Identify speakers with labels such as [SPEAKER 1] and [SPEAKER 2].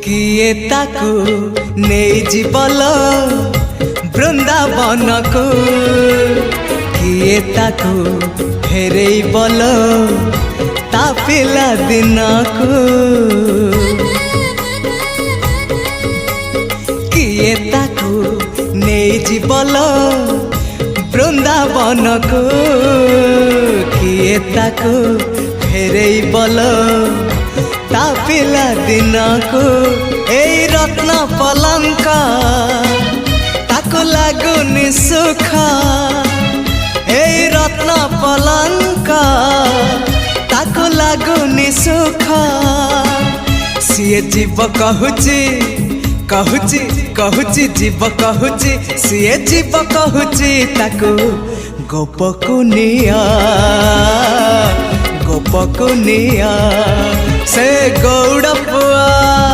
[SPEAKER 1] किए ताकू नहीं जीवल बृंदावन को किए ताकू फेरे बल ता पिला दिन को किए ताकू नहीं जीवल बृंदावन को किए ताकू फेरे बल ता पिला दिन को ए रत्न पलंक ताको लागुनी सुख ए रत्न पलंक ताको लागुनी सुख सीए जीव कहूची कहूची कहूची जीव कहूची सीए जीव कहूची ताको गोपकुनिया गोपकुनिया से गौड़ पुआ।